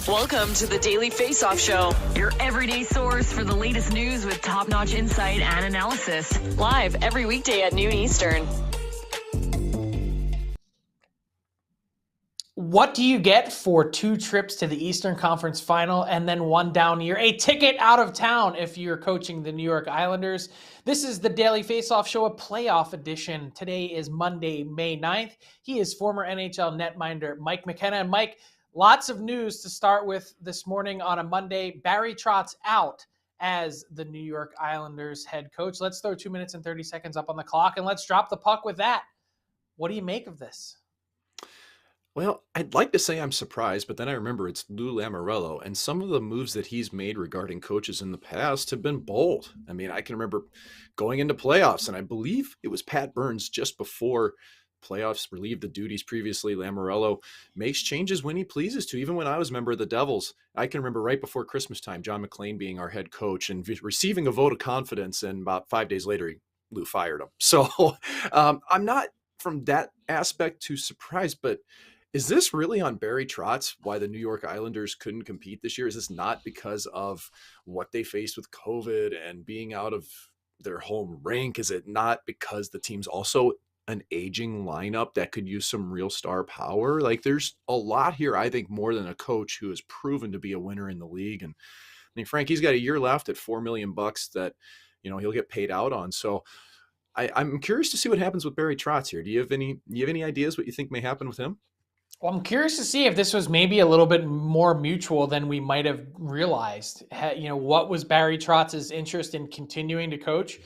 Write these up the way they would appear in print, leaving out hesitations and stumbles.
Welcome to the Daily Faceoff Show, your everyday source for the latest news with top-notch insight and analysis. Live every weekday at noon Eastern. What do you get for 2 trips to the Eastern Conference Final and then 1 down year? A ticket out of town if you're coaching the New York Islanders. This is the Daily Faceoff Show, a playoff edition. Today is Monday, May 9th. He is former NHL netminder Mike McKenna. And Mike, lots of news to start with this morning on a Monday. Barry Trotz out as the New York Islanders head coach. Let's throw 2 minutes and 30 seconds up on the clock and let's drop the puck with that. What do you make of this? Well, I'd like to say I'm surprised, but then I remember it's Lou Lamoriello, and some of the moves that he's made regarding coaches in the past have been bold. I mean, I can remember going into playoffs, and I believe it was Pat Burns just before playoffs relieved the duties previously. Lamoriello makes changes when he pleases to. Even when I was a member of the Devils, I can remember right before Christmas time, John McClain being our head coach and receiving a vote of confidence, and about 5 days later, Lou fired him. So I'm not, from that aspect, too surprised, but is this really on Barry Trotz why the New York Islanders couldn't compete this year? Is this not because of what they faced with COVID and being out of their home rink? Is it not because the team's also an aging lineup that could use some real star power? Like, there's a lot here, I think, more than a coach who has proven to be a winner in the league. And I mean, Frank, he's got a year left at $4 million that, he'll get paid out on. So I'm curious to see what happens with Barry Trotz here. Do you have any ideas what you think may happen with him? Well, I'm curious to see if this was maybe a little bit more mutual than we might have realized. What was Barry Trotz's interest in continuing to coach?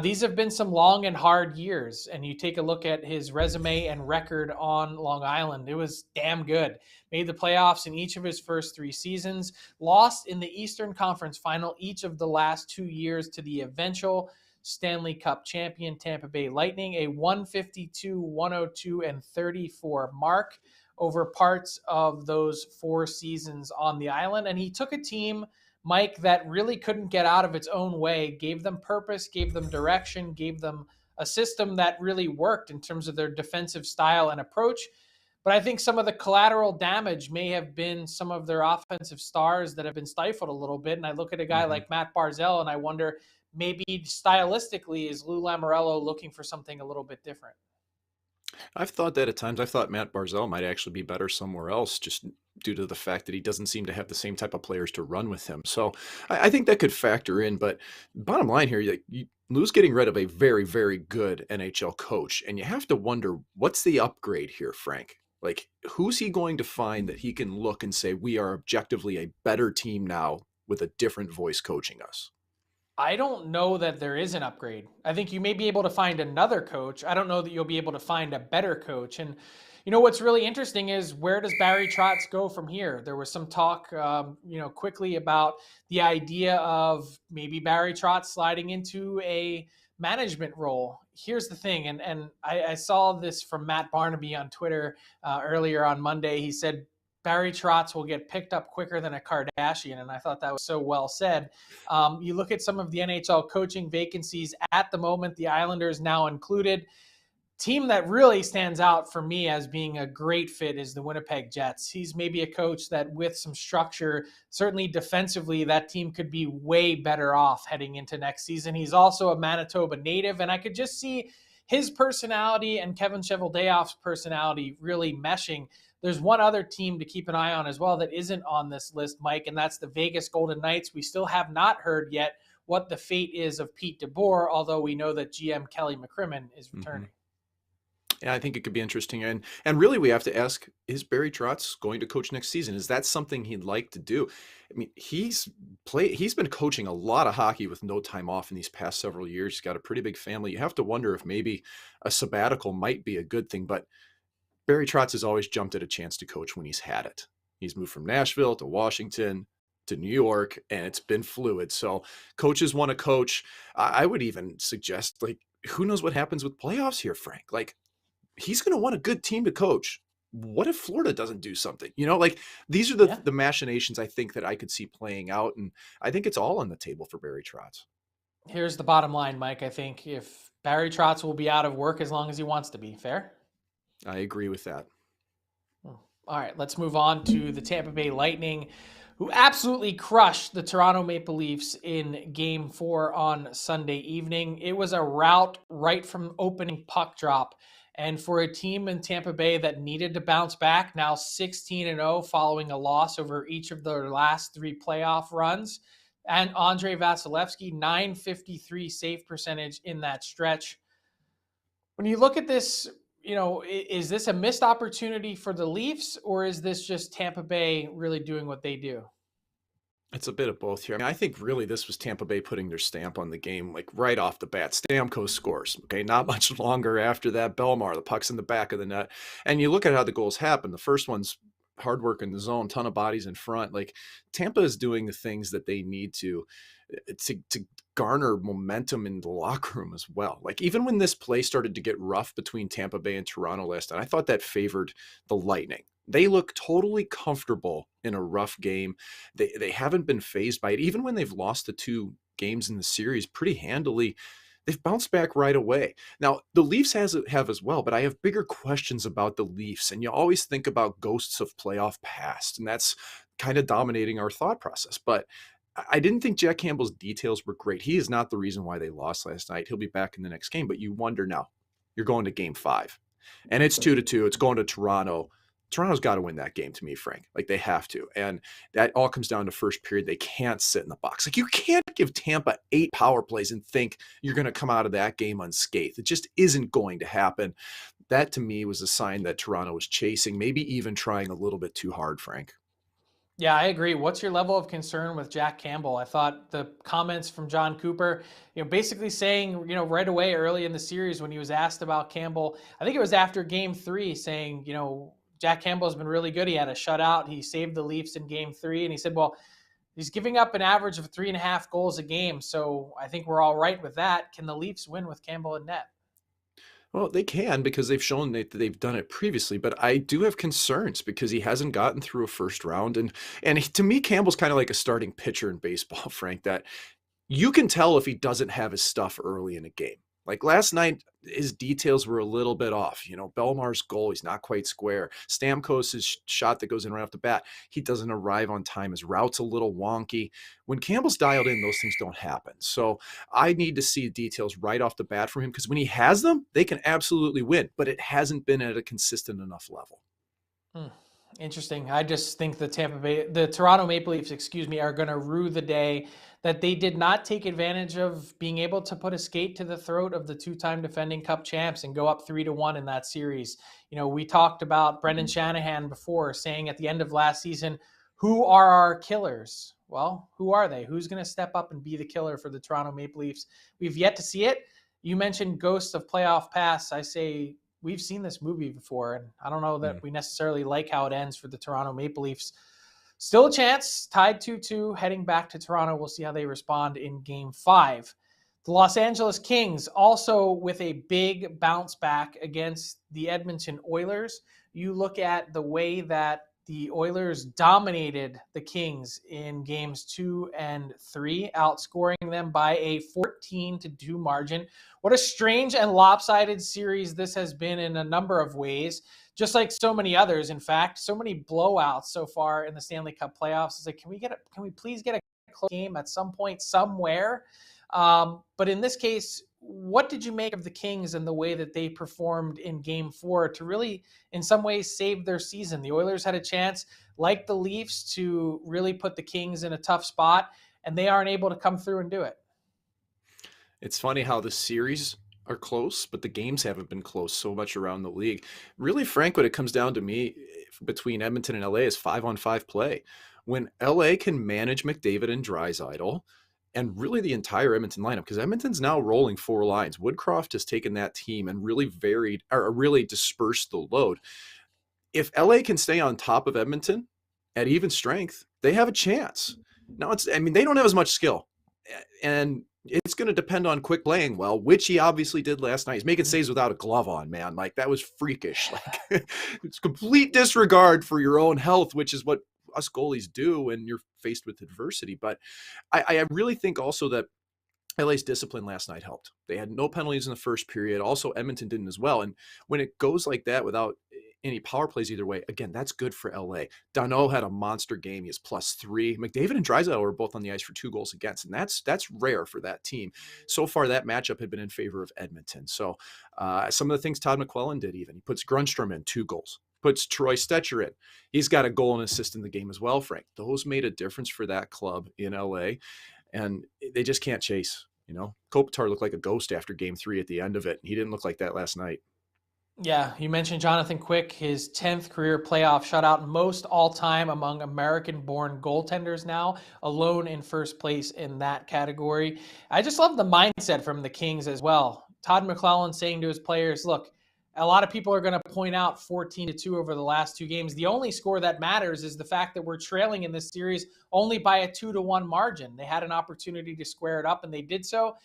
These have been some long and hard years, and you take a look at his resume and record on Long Island. It was damn good. Made the playoffs in each of his first 3 seasons, lost in the Eastern Conference Final each of the last 2 years to the eventual Stanley Cup champion Tampa Bay Lightning, a 152, 102, and 34 mark over parts of those 4 seasons on the island. And he took a team, Mike, that really couldn't get out of its own way, gave them purpose, gave them direction, gave them a system that really worked in terms of their defensive style and approach. But I think some of the collateral damage may have been some of their offensive stars that have been stifled a little bit. And I look at a guy like Matt Barzal and I wonder, maybe stylistically, is Lou Lamoriello looking for something a little bit different? I've thought that at times. I thought Matt Barzal might actually be better somewhere else, just due to the fact that he doesn't seem to have the same type of players to run with him. So I think that could factor in. But bottom line here, Lou's getting rid of a very, very good NHL coach. And you have to wonder, what's the upgrade here, Frank? Like, who's he going to find that he can look and say, we are objectively a better team now with a different voice coaching us? I don't know that there is an upgrade. I think you may be able to find another coach. I don't know that you'll be able to find a better coach. And what's really interesting is, where does Barry Trotz go from here? There was some talk, quickly about the idea of maybe Barry Trotz sliding into a management role. Here's the thing, and I saw this from Matt Barnaby on Twitter earlier on Monday. He said, Barry Trotz will get picked up quicker than a Kardashian, and I thought that was so well said. You look at some of the NHL coaching vacancies at the moment, the Islanders now included. Team that really stands out for me as being a great fit is the Winnipeg Jets. He's maybe a coach that, with some structure, certainly defensively, that team could be way better off heading into next season. He's also a Manitoba native, and I could just see his personality and Kevin Cheveldayoff's personality really meshing. There's one other team to keep an eye on as well that isn't on this list, Mike, and that's the Vegas Golden Knights. We still have not heard yet what the fate is of Pete DeBoer, although we know that GM Kelly McCrimmon is returning. Yeah, I think it could be interesting. And really, we have to ask, is Barry Trotz going to coach next season? Is that something he'd like to do? I mean, he's been coaching a lot of hockey with no time off in these past several years. He's got a pretty big family. You have to wonder if maybe a sabbatical might be a good thing. But Barry Trotz has always jumped at a chance to coach when he's had it. He's moved from Nashville to Washington to New York, and it's been fluid. So coaches want to coach. I would even suggest, who knows what happens with playoffs here, Frank? He's going to want a good team to coach. What if Florida doesn't do something? These are the machinations I think that I could see playing out. And I think it's all on the table for Barry Trotz. Here's the bottom line, Mike. I think if Barry Trotz will be out of work as long as he wants to be. Fair? I agree with that. All right, let's move on to the Tampa Bay Lightning, who absolutely crushed the Toronto Maple Leafs in Game 4 on Sunday evening. It was a rout right from opening puck drop. And for a team in Tampa Bay that needed to bounce back, now 16-0 following a loss over each of their last 3 playoff runs, and Andre Vasilevsky, .953 save percentage in that stretch. When you look at this, is this a missed opportunity for the Leafs, or is this just Tampa Bay really doing what they do? It's a bit of both here. I mean, I think really this was Tampa Bay putting their stamp on the game, like right off the bat. Stamkos scores. Okay, not much longer after that. Belmar, the puck's in the back of the net. And you look at how the goals happen. The first one's hard work in the zone, ton of bodies in front. Like Tampa is doing the things that they need to garner momentum in the locker room as well. Like even when this play started to get rough between Tampa Bay and Toronto last night, I thought that favored the Lightning. They look totally comfortable in a rough game. They haven't been fazed by it. Even when they've lost the 2 games in the series pretty handily, they've bounced back right away. Now, the Leafs have as well, but I have bigger questions about the Leafs. And you always think about ghosts of playoff past, and that's kind of dominating our thought process. But I didn't think Jack Campbell's details were great. He is not the reason why they lost last night. He'll be back in the next game. But you wonder now, you're going to Game 5, and it's 2-2. It's going to Toronto. Toronto's got to win that game to me, Frank. Like they have to. And that all comes down to first period. They can't sit in the box. Like you can't give Tampa 8 power plays and think you're going to come out of that game unscathed. It just isn't going to happen. That to me was a sign that Toronto was chasing, maybe even trying a little bit too hard, Frank. Yeah, I agree. What's your level of concern with Jack Campbell? I thought the comments from John Cooper, basically saying, right away early in the series when he was asked about Campbell, I think it was after Game 3, saying, Jack Campbell's been really good. He had a shutout. He saved the Leafs in Game 3. And he said, well, he's giving up an average of 3.5 goals a game. So I think we're all right with that. Can the Leafs win with Campbell in net? Well, they can because they've shown that they've done it previously, but I do have concerns because he hasn't gotten through a first round. And to me, Campbell's kind of like a starting pitcher in baseball, Frank, that you can tell if he doesn't have his stuff early in a game. Like last night, his details were a little bit off. Belmar's goal, he's not quite square. Stamkos' shot that goes in right off the bat, he doesn't arrive on time. His route's a little wonky. When Campbell's dialed in, those things don't happen. So I need to see details right off the bat from him because when he has them, they can absolutely win, but it hasn't been at a consistent enough level. Interesting. I just think the Toronto Maple Leafs, are going to rue the day that they did not take advantage of being able to put a skate to the throat of the 2-time defending Cup champs and go up 3-1 in that series. We talked about Brendan Shanahan before saying at the end of last season, who are our killers? Well, who are they? Who's going to step up and be the killer for the Toronto Maple Leafs? We've yet to see it. You mentioned ghosts of playoff past. I say we've seen this movie before, and I don't know that we necessarily like how it ends for the Toronto Maple Leafs. Still a chance, tied 2-2, heading back to Toronto. We'll see how they respond in Game 5. The Los Angeles Kings also with a big bounce back against the Edmonton Oilers. You look at the way that the Oilers dominated the Kings in Games 2 and 3, outscoring them by a 14-2 margin. What a strange and lopsided series this has been in a number of ways, just like so many others. In fact, so many blowouts so far in the Stanley Cup playoffs. It's like, can we please get a close game at some point somewhere? But in this case, what did you make of the Kings and the way that they performed in Game 4 to really, in some ways, save their season? The Oilers had a chance, like the Leafs, to really put the Kings in a tough spot, and they aren't able to come through and do it. It's funny how the series are close, but the games haven't been close so much around the league. Really, Frank, what it comes down to me between Edmonton and LA is 5-on-5 play. When LA can manage McDavid and Draisaitl, and really the entire Edmonton lineup, because Edmonton's now rolling 4 lines. Woodcroft has taken that team and really dispersed the load. If LA can stay on top of Edmonton at even strength, they have a chance. Now, they don't have as much skill, and it's going to depend on quick playing well, which he obviously did last night. He's making saves without a glove on, man. Like, that was freakish. Like, it's complete disregard for your own health, which is what us goalies do when you're faced with adversity. But I really think also that LA's discipline last night helped. They had no penalties in the first period. Also, Edmonton didn't as well. And when it goes like that without any power plays either way, again, that's good for LA. Danault had a monster game. He is +3. McDavid and Draisaitl were both on the ice for 2 goals against, and that's rare for that team. So far, that matchup had been in favor of Edmonton. So some of the things Todd McClellan did even, he puts Grundstrom in, 2 goals. Puts Troy Stetcher in. He's got a goal and assist in the game as well, Frank. Those made a difference for that club in LA, and they just can't chase. Kopitar looked like a ghost after game 3 at the end of it. He didn't look like that last night. Yeah, you mentioned Jonathan Quick, his 10th career playoff shutout, most all-time among American-born goaltenders now, alone in first place in that category. I just love the mindset from the Kings as well. Todd McClellan saying to his players, look, a lot of people are going to point out 14-2 over the last 2 games. The only score that matters is the fact that we're trailing in this series only by a 2-1 margin. They had an opportunity to square it up, and they did so.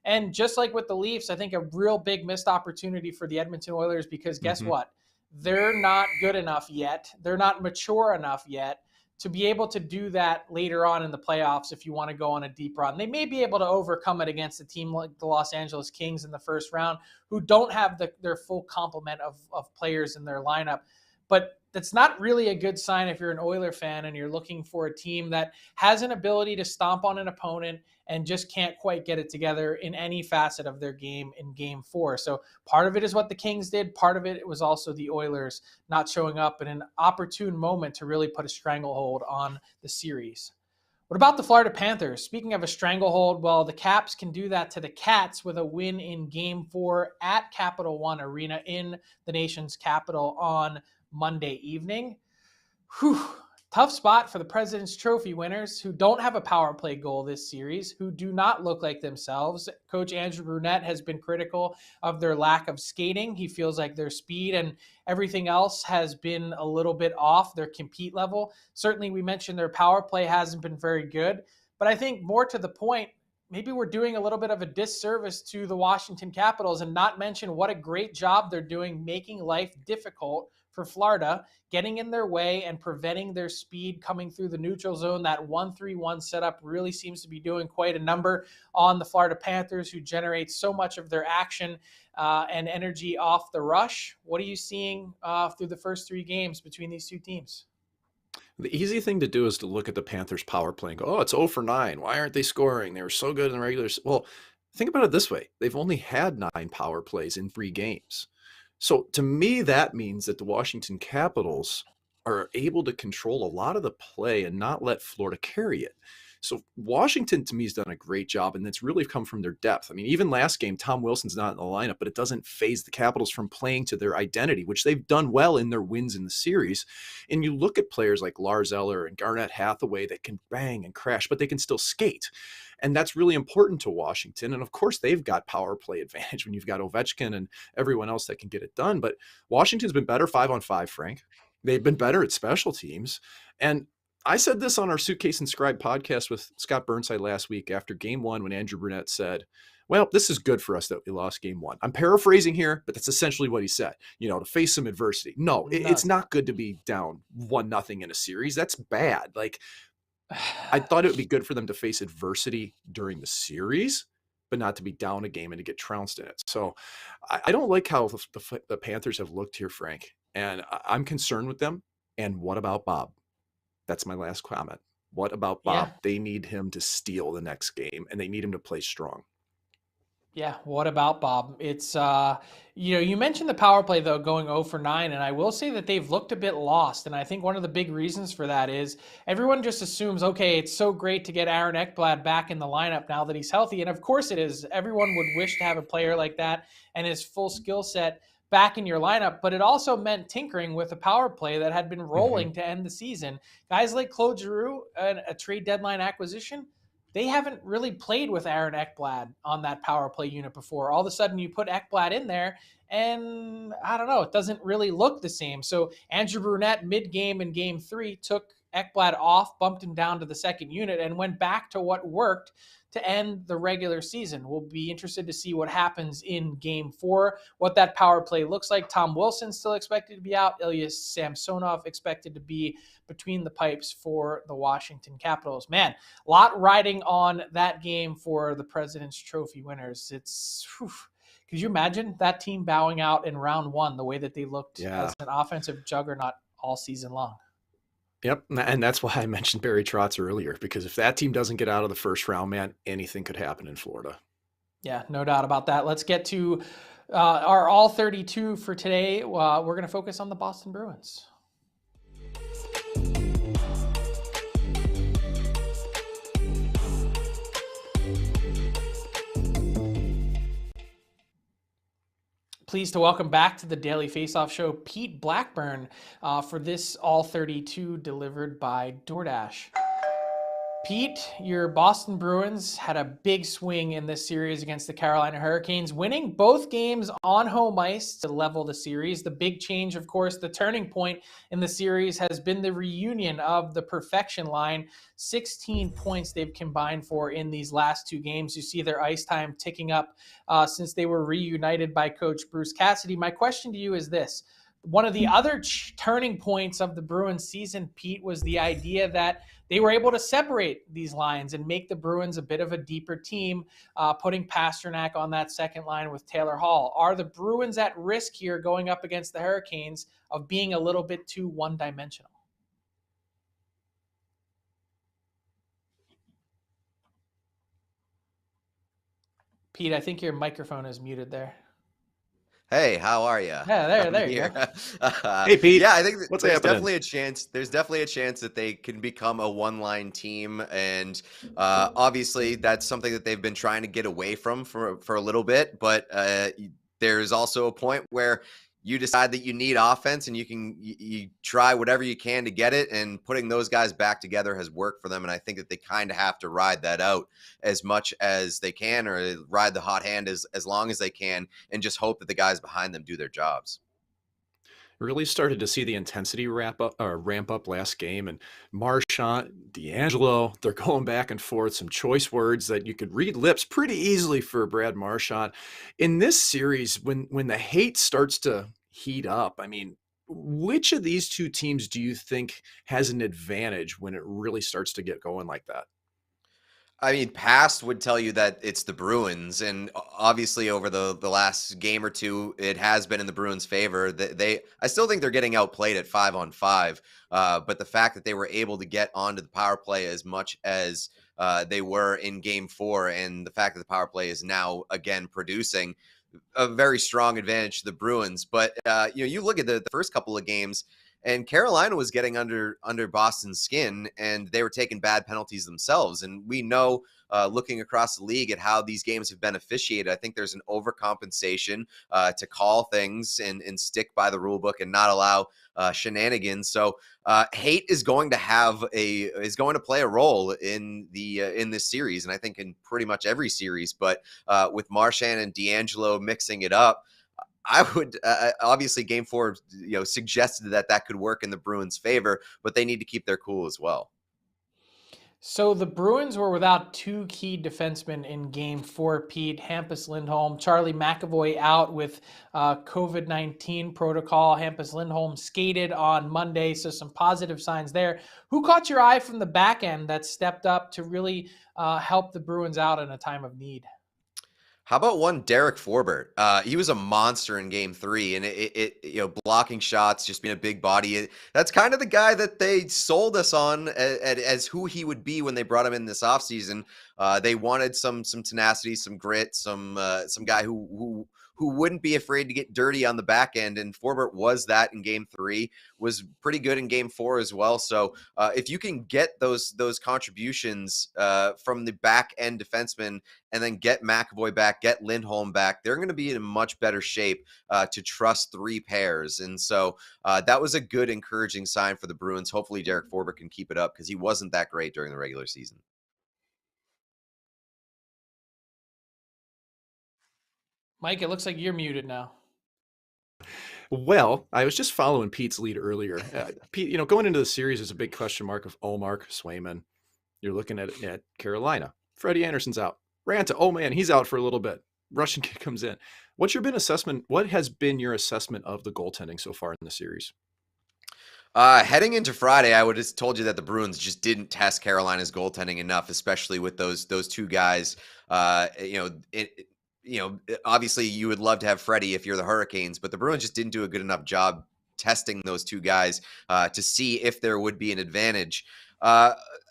And just like with the Leafs, I think a real big missed opportunity for the Edmonton Oilers, because guess what? They're not good enough yet. They're not mature enough yet to be able to do that later on in the playoffs if you want to go on a deep run. They may be able to overcome it against a team like the Los Angeles Kings in the first round, who don't have their full complement of players in their lineup. But that's not really a good sign if you're an Oiler fan and you're looking for a team that has an ability to stomp on an opponent and just can't quite get it together in any facet of their game in game 4. So part of it is what the Kings did. Part of it was also the Oilers not showing up in an opportune moment to really put a stranglehold on the series. What about the Florida Panthers? Speaking of a stranglehold, well, the Caps can do that to the Cats with a win in game 4 at Capital One Arena in the nation's capital on Monday evening. Tough spot for the President's Trophy winners, who don't have a power play goal this series, who do not look like themselves. Coach Andrew Brunette has been critical of their lack of skating. He feels like their speed and everything else has been a little bit off their compete level. Certainly, we mentioned their power play hasn't been very good, but I think more to the point, maybe we're doing a little bit of a disservice to the Washington Capitals and not mention what a great job they're doing making life difficult for Florida, getting in their way and preventing their speed coming through the neutral zone. That 1-3-1 setup really seems to be doing quite a number on the Florida Panthers, who generate so much of their action and energy off the rush. What are you seeing through the first 3 games between these 2 teams? The easy thing to do is to look at the Panthers' power play and go, oh, it's 0 for 9. Why aren't they scoring? They were so good in the regular. Well, think about it this way. They've only had 9 power plays in 3 games. So to me, that means that the Washington Capitals are able to control a lot of the play and not let Florida carry it. So Washington, to me, has done a great job, and it's really come from their depth. I mean, even last game, Tom Wilson's not in the lineup, but it doesn't phase the Capitals from playing to their identity, which they've done well in their wins in the series. And you look at players like Lars Eller and Garnett Hathaway that can bang and crash, but they can still skate. And that's really important to Washington. And of course, they've got power play advantage when you've got Ovechkin and everyone else that can get it done. But Washington's been better 5-on-5, Frank. They've been better at special teams. And I said this on our Suitcase and Scribe podcast with Scott Burnside last week after game 1, when Andrew Brunette said, well, this is good for us that we lost game 1. I'm paraphrasing here, but that's essentially what he said, to face some adversity. No, it's not good to be down 1-0 in a series. That's bad. Like, I thought it would be good for them to face adversity during the series, but not to be down a game and to get trounced in it. So I don't like how the Panthers have looked here, Frank, and I'm concerned with them. And what about Bob? That's my last comment. What about Bob? Yeah. They need him to steal the next game, and they need him to play strong. Yeah, what about Bob? It's, you mentioned the power play, though, going 0 for 9, and I will say that they've looked a bit lost, and I think one of the big reasons for that is everyone just assumes, okay, it's so great to get Aaron Ekblad back in the lineup now that he's healthy, and of course it is. Everyone would wish to have a player like that and his full skill set back in your lineup, but it also meant tinkering with a power play that had been rolling to end the season. Guys like Claude Giroux, a trade deadline acquisition, they haven't really played with Aaron Ekblad on that power play unit before. All of a sudden you put Ekblad in there and I don't know, it doesn't really look the same. So Andrew Brunette mid-game in game 3 took Ekblad off, bumped him down to the second unit and went back to what worked to end the regular season. We'll be interested to see what happens in game 4, what that power play looks like. Tom Wilson still expected to be out. Ilya Samsonov expected to be between the pipes for the Washington Capitals. Man, a lot riding on that game for the President's Trophy winners. It's Could you imagine that team bowing out in round one the way that they looked Yeah. as an offensive juggernaut all season long? Yep. And that's why I mentioned Barry Trotz earlier, because if that team doesn't get out of the first round, man, anything could happen in Florida. Yeah, no doubt about that. Let's get to our all 32 for today. We're going to focus on the Boston Bruins. Pleased to welcome back to the Daily Faceoff Show, Pete Blackburn, for this All 32 delivered by DoorDash. Pete, your Boston Bruins had a big swing in this series against the Carolina Hurricanes, winning both games on home ice to level the series. The big change, of course, the turning point in the series has been the reunion of the perfection line. 16 points they've combined for in these last two games. You see their ice time ticking up since they were reunited by Coach Bruce Cassidy. My question to you is this. One of the other turning points of the Bruins season, Pete, was the idea that they were able to separate these lines and make the Bruins a bit of a deeper team, putting Pasternak on that second line with Taylor Hall. Are the Bruins at risk here going up against the Hurricanes of being a little bit too one-dimensional? Pete, I think your microphone is muted there. Hey, how are you? Yeah, there you go. Hey, Pete. Yeah, I think what's there's happening? definitely a chance. There's definitely a chance that they can become a one-line team, and obviously that's something that they've been trying to get away from for a little bit. But there's also a point where you decide that you need offense, and you try whatever you can to get it. And putting those guys back together has worked for them, and I think that they kind of have to ride that out as much as they can, or ride the hot hand as long as they can, and just hope that the guys behind them do their jobs. Really started to see the intensity ramp up last game, and Marchand, D'Angelo, they're going back and forth. Some choice words that you could read lips pretty easily for Brad Marchand. In this series, when the hate starts to heat up, I mean, which of these two teams do you think has an advantage when it really starts to get going like that? I mean, past would tell you that it's the Bruins, and obviously over the last game or two, it has been in the Bruins' favor. I still think they're getting outplayed at 5-on-5, but the fact that they were able to get onto the power play as much as they were in Game 4, and the fact that the power play is now again producing a very strong advantage to the Bruins. But you look at the first couple of games, and Carolina was getting under Boston's skin, and they were taking bad penalties themselves. And we know, looking across the league at how these games have been officiated, I think there's an overcompensation to call things and stick by the rule book and not allow shenanigans. So hate is going to play a role in this series, and I think in pretty much every series. But with Marchand and D'Angelo mixing it up, I would obviously Game 4, suggested that could work in the Bruins' favor, but they need to keep their cool as well. So the Bruins were without two key defensemen in Game 4, Pete. Hampus Lindholm, Charlie McAvoy out with COVID-19 protocol. Hampus Lindholm skated on Monday, so some positive signs there. Who caught your eye from the back end that stepped up to really help the Bruins out in a time of need? How about one Derrick Forbert? He was a monster in Game 3, and blocking shots, just being a big body. That's kind of the guy that they sold us on as who he would be when they brought him in this offseason. They wanted some tenacity, some grit, some guy who wouldn't be afraid to get dirty on the back end, and Forbert was that in Game 3, was pretty good in Game 4 as well. So if you can get those contributions from the back end defensemen, and then get McAvoy back, get Lindholm back, they're going to be in a much better shape to trust three pairs. And so that was a good, encouraging sign for the Bruins. Hopefully Derrick Forbert can keep it up, because he wasn't that great during the regular season. Mike, it looks like you're muted now. Well, I was just following Pete's lead earlier. Pete, going into the series is a big question mark of Ullmark, Swayman. You're looking at Carolina. Freddie Anderson's out. Ranta, oh man, he's out for a little bit. Russian kid comes in. What has been your assessment of the goaltending so far in the series? Heading into Friday, I would have told you that the Bruins just didn't test Carolina's goaltending enough, especially with those two guys. obviously you would love to have Freddie if you're the Hurricanes, but the Bruins just didn't do a good enough job testing those two guys to see if there would be an advantage.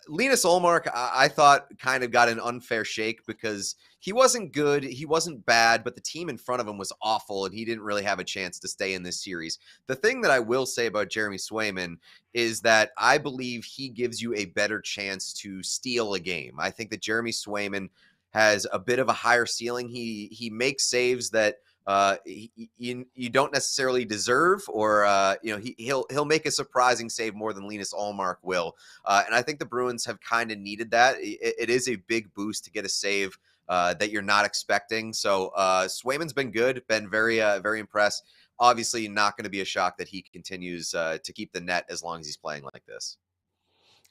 Linus Ullmark, I thought, kind of got an unfair shake because he wasn't good, he wasn't bad, but the team in front of him was awful, and he didn't really have a chance to stay in this series. The thing that I will say about Jeremy Swayman is that I believe he gives you a better chance to steal a game. I think that Jeremy Swayman has a bit of a higher ceiling. He makes saves that you don't necessarily deserve, or he'll make a surprising save more than Linus Ullmark will. And I think the Bruins have kind of needed that. It is a big boost to get a save that you're not expecting. So Swayman's been good, been very impressed. Obviously, not going to be a shock that he continues to keep the net as long as he's playing like this.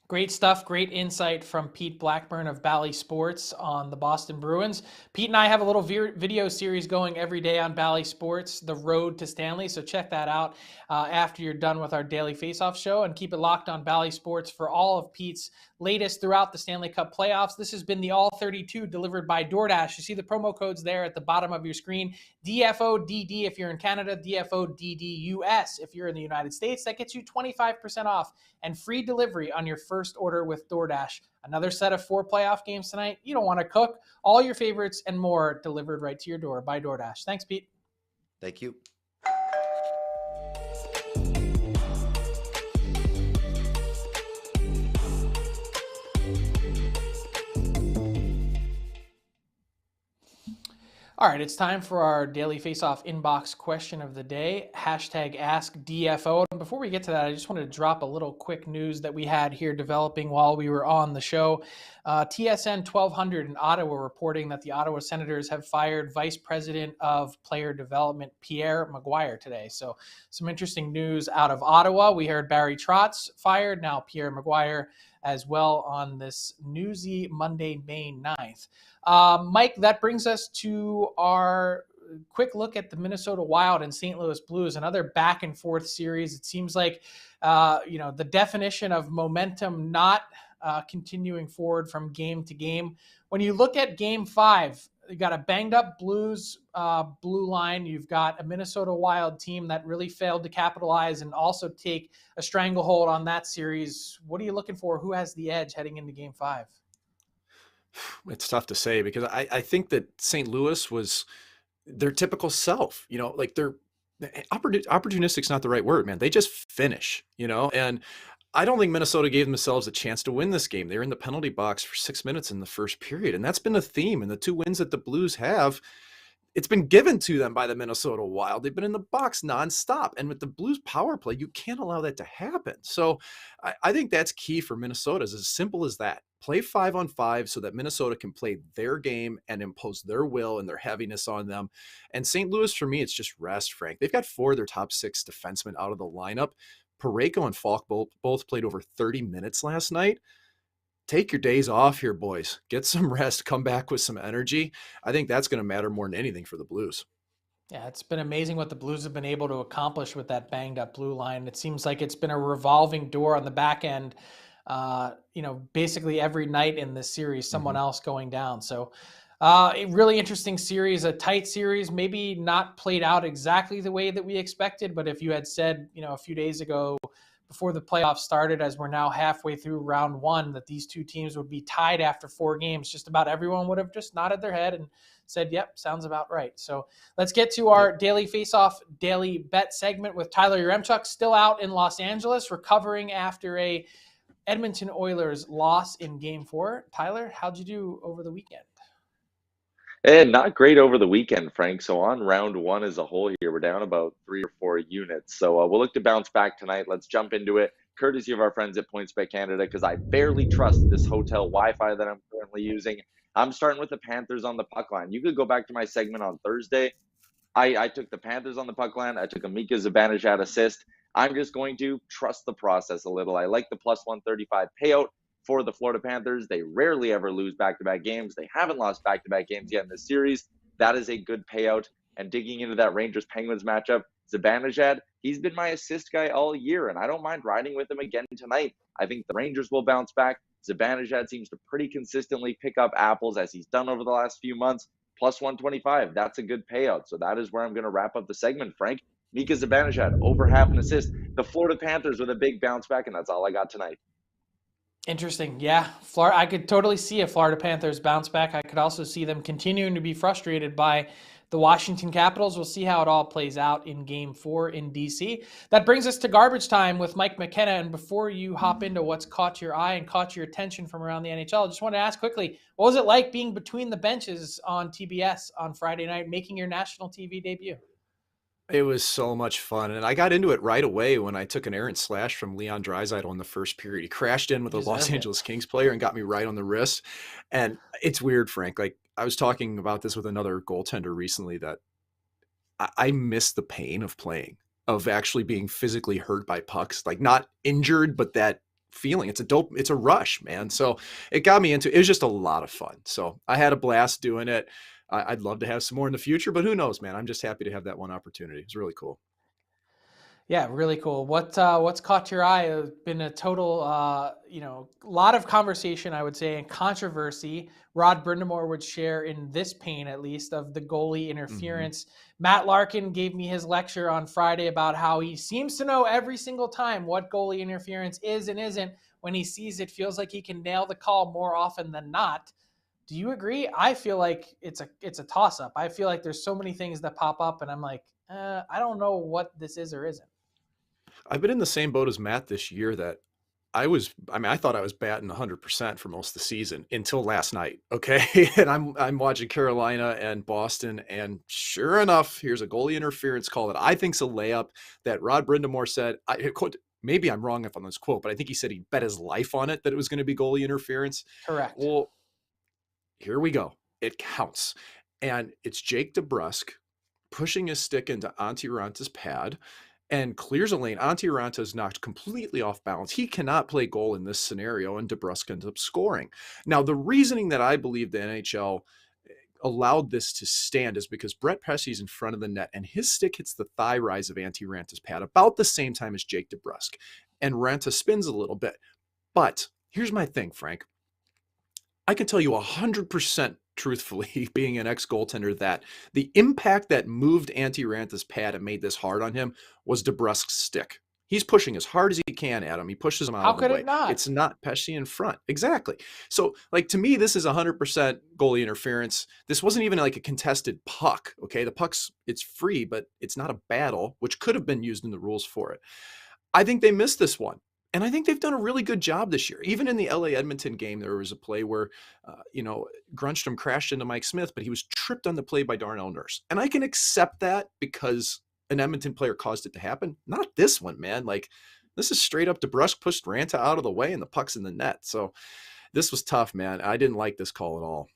Great stuff. Great insight from Pete Blackburn of Bally Sports on the Boston Bruins. Pete and I have a little video series going every day on Bally Sports, The Road to Stanley. So check that out after you're done with our daily Faceoff show, and keep it locked on Bally Sports for all of Pete's latest throughout the Stanley Cup playoffs. This has been the All 32 delivered by DoorDash. You see the promo codes there at the bottom of your screen. DFODD if you're in Canada, DFODDUS if you're in the United States. That gets you 25% off and free delivery on your first order with DoorDash. Another set of 4 playoff games tonight. You don't want to cook. All your favorites and more delivered right to your door by DoorDash. Thanks, Pete. Thank you. All right, it's time for our daily Faceoff inbox question of the day, #AskDFO. And before we get to that, I just wanted to drop a little quick news that we had here developing while we were on the show. TSN 1200 in Ottawa reporting that the Ottawa Senators have fired Vice President of Player Development Pierre McGuire today. So some interesting news out of Ottawa. We heard Barry Trotz fired, now Pierre McGuire as well on this newsy Monday, May 9th. Mike, that brings us to our quick look at the Minnesota Wild and St. Louis Blues, another back and forth series. It seems like, the definition of momentum not continuing forward from game to game. When you look at game 5, you got a banged up Blues blue line. You've got a Minnesota Wild team that really failed to capitalize and also take a stranglehold on that series. What are you looking for? Who has the edge heading into game 5? It's tough to say because I think that St. Louis was their typical self, like they're opportunistic's not the right word, man. They just finish, and I don't think Minnesota gave themselves a chance to win this game. They were in the penalty box for 6 minutes in the first period, and that's been a theme. And the 2 wins that the Blues have, it's been given to them by the Minnesota Wild. They've been in the box nonstop. And with the Blues power play, you can't allow that to happen. So I think that's key for Minnesota. It's as simple as that. Play 5-on-5 so that Minnesota can play their game and impose their will and their heaviness on them. And St. Louis, for me, it's just rest, Frank. They've got 4 of their top 6 defensemen out of the lineup. Parayko and Falk both played over 30 minutes last night. Take your days off here, boys. Get some rest. Come back with some energy. I think that's going to matter more than anything for the Blues. Yeah, it's been amazing what the Blues have been able to accomplish with that banged up blue line. It seems like it's been a revolving door on the back end. Basically every night in this series, someone else going down. So a really interesting series, a tight series, maybe not played out exactly the way that we expected. But if you had said, a few days ago before the playoffs started, as we're now halfway through round 1, that these two teams would be tied after 4 games, just about everyone would have just nodded their head and said, yep, sounds about right. So let's get to our daily Faceoff daily bet segment with Tyler Urumchuk, still out in Los Angeles, recovering after a Edmonton Oilers loss in game 4. Tyler, how'd you do over the weekend? And not great over the weekend, Frank. So on round 1 as a whole here, we're down about 3 or 4 units. So we'll look to bounce back tonight. Let's jump into it, courtesy of our friends at PointsBet Canada, because I barely trust this hotel Wi-Fi that I'm currently using. I'm starting with the Panthers on the puck line. You could go back to my segment on Thursday. I took the Panthers on the puck line. I took a Mika Zibanejad assist. I'm just going to trust the process a little. I like the plus 135 payout for the Florida Panthers. They rarely ever lose back-to-back games. They haven't lost back-to-back games yet in this series. That is a good payout. And digging into that Rangers-Penguins matchup, Zibanejad, he's been my assist guy all year, and I don't mind riding with him again tonight. I think the Rangers will bounce back. Zibanejad seems to pretty consistently pick up apples as he's done over the last few months. plus 125. That's a good payout. So that is where I'm going to wrap up the segment, Frank. Mika Zibanejad, over half an assist. The Florida Panthers with a big bounce back, and that's all I got tonight. Interesting. Yeah. Florida, I could totally see a Florida Panthers bounce back. I could also see them continuing to be frustrated by the Washington Capitals. We'll see how it all plays out in Game 4 in DC. That brings us to garbage time with Mike McKenna. And before you hop into what's caught your eye and caught your attention from around the NHL, I just want to ask quickly, what was it like being between the benches on TBS on Friday night, making your national TV debut? It was so much fun, and I got into it right away when I took an errant slash from Leon Draisaitl in the first period. He crashed in with a Los Angeles Kings player and got me right on the wrist. And it's weird, Frank. Like, I was talking about this with another goaltender recently, that I miss the pain of playing, of actually being physically hurt by pucks, like not injured, but that feeling. It's a rush, man. So it got me into it. It was just a lot of fun. So I had a blast doing it. I'd love to have some more in the future, but who knows, man? I'm just happy to have that one opportunity. It's really cool. Yeah, really cool. What's caught your eye? It's been a total, lot of conversation, I would say, and controversy. Rod Brindamore would share in this pain, at least, of the goalie interference. Matt Larkin gave me his lecture on Friday about how he seems to know every single time what goalie interference is and isn't. When he sees it, feels like he can nail the call more often than not. Do you agree? I feel like it's a toss-up. I feel like there's so many things that pop up, and I'm like, I don't know what this is or isn't. I've been in the same boat as Matt this year that I thought I was batting 100% for most of the season until last night. Okay. And I'm watching Carolina and Boston, and sure enough, here's a goalie interference call that I think's a layup that Rod Brindamore said, maybe I'm wrong on this quote, but I think he said he bet his life on it that it was going to be goalie interference. Correct. Well, here we go. It counts. And it's Jake DeBrusk pushing his stick into Antti Ranta's pad and clears a lane. Antti Ranta is knocked completely off balance. He cannot play goal in this scenario, and DeBrusk ends up scoring. Now, the reasoning that I believe the NHL allowed this to stand is because Brett Pesce's in front of the net, and his stick hits the thigh rise of Antti Ranta's pad about the same time as Jake DeBrusk. And Ranta spins a little bit. But here's my thing, Frank. I can tell you 100% truthfully, being an ex-goaltender, that the impact that moved Antti Ranta's pad and made this hard on him was DeBrusk's stick. He's pushing as hard as he can at him. He pushes him out of the way. How could it not? It's not Pesce in front. Exactly. So, like, to me, this is 100% goalie interference. This wasn't even like a contested puck, okay? The puck's, it's free, but it's not a battle, which could have been used in the rules for it. I think they missed this one. And I think they've done a really good job this year. Even in the LA Edmonton game, there was a play where, Grunstrom crashed into Mike Smith, but he was tripped on the play by Darnell Nurse. And I can accept that because an Edmonton player caused it to happen. Not this one, man. Like, this is straight up DeBrusk pushed Ranta out of the way and the puck's in the net. So this was tough, man. I didn't like this call at all.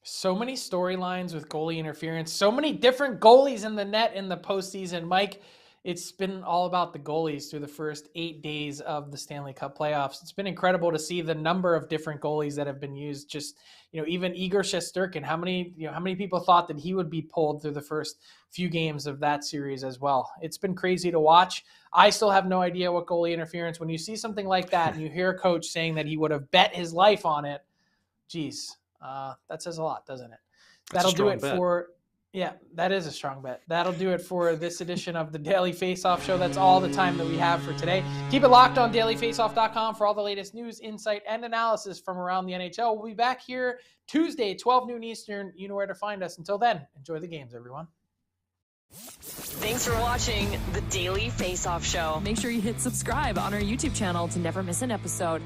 So many storylines with goalie interference. So many different goalies in the net in the postseason. Mike, it's been all about the goalies through the first 8 days of the Stanley Cup playoffs. It's been incredible to see the number of different goalies that have been used. Just, even Igor Shesterkin, how many people thought that he would be pulled through the first few games of that series as well? It's been crazy to watch. I still have no idea what goalie interference, when you see something like that and you hear a coach saying that he would have bet his life on it, geez, that says a lot, doesn't it? That'll do it for... Yeah, that is a strong bet. That'll do it for this edition of the Daily Faceoff Show. That's all the time that we have for today. Keep it locked on dailyfaceoff.com for all the latest news, insight, and analysis from around the NHL. We'll be back here Tuesday, 12 noon Eastern. You know where to find us. Until then, enjoy the games, everyone. Thanks for watching the Daily Faceoff Show. Make sure you hit subscribe on our YouTube channel to never miss an episode.